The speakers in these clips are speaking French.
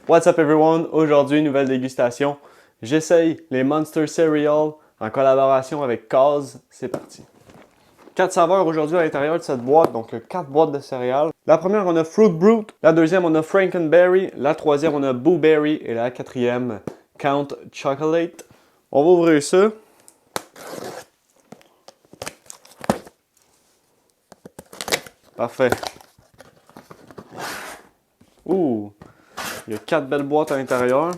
What's up everyone? Aujourd'hui, nouvelle dégustation. J'essaye les Monster Cereal en collaboration avec Kaz. C'est parti. 4 saveurs aujourd'hui à l'intérieur de cette boîte, donc 4 boîtes de céréales. La première, on a Fruit Brute. La deuxième, on a Frankenberry. La troisième, on a Boo Berry. Et la quatrième, Count Chocolate. On va ouvrir ça. Parfait. Ouh! Il y a 4 belles boîtes à l'intérieur.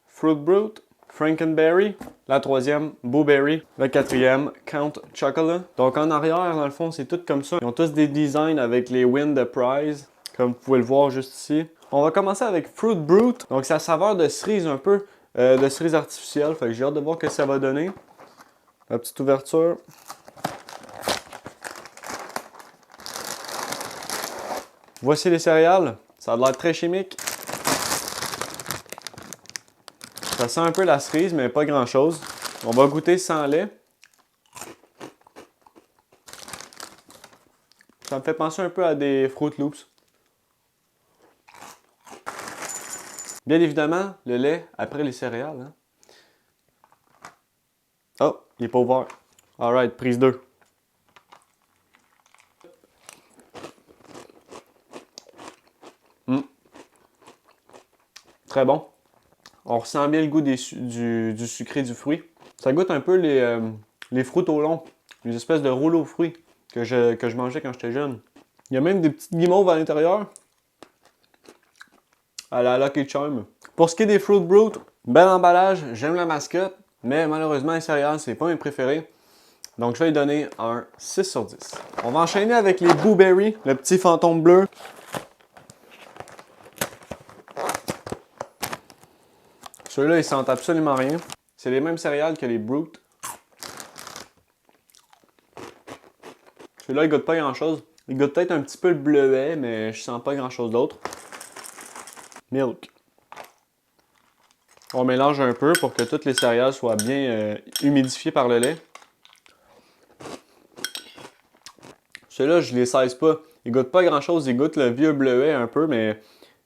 Fruit Brute, Frankenberry, la troisième, Boo Berry, la quatrième, Count Chocolate. Donc en arrière, dans le fond, c'est tout comme ça. Ils ont tous des designs avec les Win the Prize, comme vous pouvez le voir juste ici. On va commencer avec Fruit Brute. Donc ça saveur de cerise un peu, de cerise artificielle. Fait que j'ai hâte de voir ce que ça va donner. La petite ouverture. Voici les céréales. Ça a l'air très chimique. Ça sent un peu la cerise, mais pas grand chose. On va goûter sans lait. Ça me fait penser un peu à des Fruit Loops. Bien évidemment, le lait après les céréales. Hein? Oh, il n'est pas ouvert. Alright, prise 2. Très bon. On ressent bien le goût du sucré du fruit. Ça goûte un peu les fruits au long, les espèces de rouleaux aux fruits que je mangeais quand j'étais jeune. Il y a même des petites guimauves à l'intérieur, à la Lucky Charm. Pour ce qui est des Fruit Brute, bel emballage, j'aime la mascotte, mais malheureusement les céréales, c'est pas mes préférés. Donc je vais lui donner un 6 sur 10. On va enchaîner avec les Boo Berry, le petit fantôme bleu. Ceux-là, ils sentent absolument rien. C'est les mêmes céréales que les Brute. Celui-là, il goûte pas grand-chose. Il goûte peut-être un petit peu le bleuet, mais je sens pas grand-chose d'autre. Milk. On mélange un peu pour que toutes les céréales soient bien humidifiées par le lait. Ceux-là, je les saisis pas. Ils goûtent pas grand-chose. Ils goûtent le vieux bleuet un peu, mais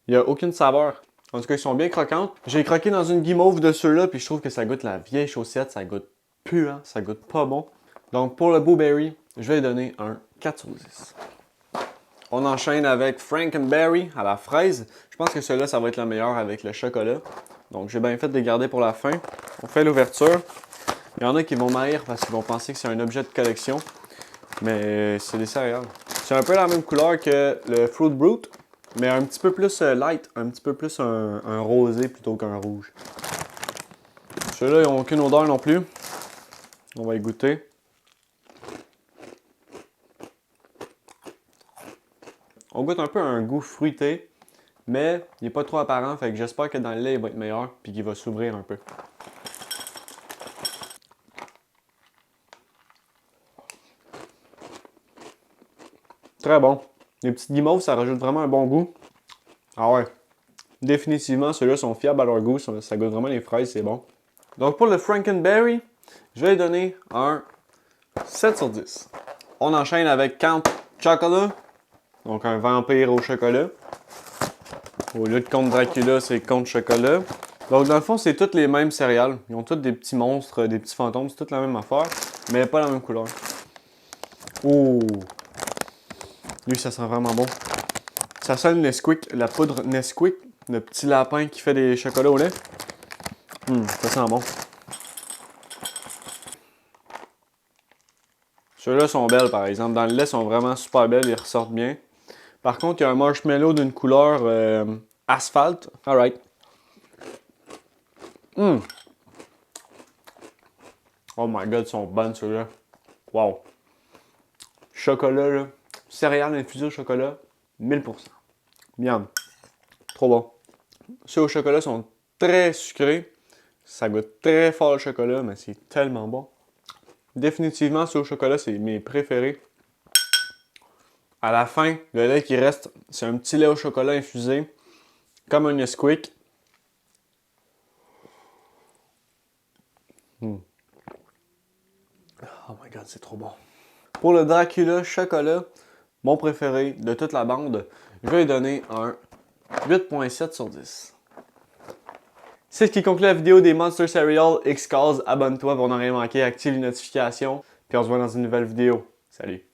il n'y a aucune saveur. En tout cas, ils sont bien croquantes. J'ai croqué dans une guimauve de ceux-là, puis je trouve que ça goûte la vieille chaussette. Ça goûte puant, ça goûte pas bon. Donc pour le Boo Berry, je vais lui donner un 4 sur 10. On enchaîne avec Frankenberry à la fraise. Je pense que celui-là, ça va être le meilleur avec le chocolat. Donc j'ai bien fait de les garder pour la fin. On fait l'ouverture. Il y en a qui vont m'haïr parce qu'ils vont penser que c'est un objet de collection. Mais c'est des céréales. C'est un peu la même couleur que le Fruit Brute, mais un petit peu plus light, un petit peu plus un rosé plutôt qu'un rouge. Ceux-là, ils n'ont aucune odeur non plus. On va y goûter. On goûte un peu un goût fruité, mais il n'est pas trop apparent, fait que j'espère que dans le lait, il va être meilleur puis qu'il va s'ouvrir un peu. Très bon. Les petites guimauves, ça rajoute vraiment un bon goût. Ah ouais. Définitivement, ceux-là sont fiables à leur goût. Ça goûte vraiment les fraises, c'est bon. Donc pour le Frankenberry, je vais lui donner un 7 sur 10. On enchaîne avec Count Chocolate. Donc un vampire au chocolat. Au lieu de Count Dracula, c'est Count Chocolat. Donc dans le fond, c'est toutes les mêmes céréales. Ils ont tous des petits monstres, des petits fantômes. C'est toute la même affaire, mais pas la même couleur. Oh! Lui, ça sent vraiment bon. Ça sent le Nesquik, la poudre Nesquik. Le petit lapin qui fait des chocolats au lait. Ça sent bon. Ceux-là sont belles par exemple. Dans le lait, ils sont vraiment super belles. Ils ressortent bien. Par contre, il y a un marshmallow d'une couleur asphalte. Alright. Oh my god, ils sont bonnes ceux-là. Wow. Chocolat, là. Céréales infusées au chocolat, 1000%. Miam. Trop bon. Ceux au chocolat sont très sucrés. Ça goûte très fort le chocolat, mais c'est tellement bon. Définitivement, ceux au chocolat, c'est mes préférés. À la fin, le lait qui reste, c'est un petit lait au chocolat infusé, comme un Nesquik. Oh my god, c'est trop bon. Pour le Dracula chocolat, mon préféré de toute la bande, je vais lui donner un 8.7 sur 10. C'est ce qui conclut la vidéo des Monster Cereal X-Cause. Abonne-toi pour ne rien manquer, active les notifications, puis on se voit dans une nouvelle vidéo. Salut!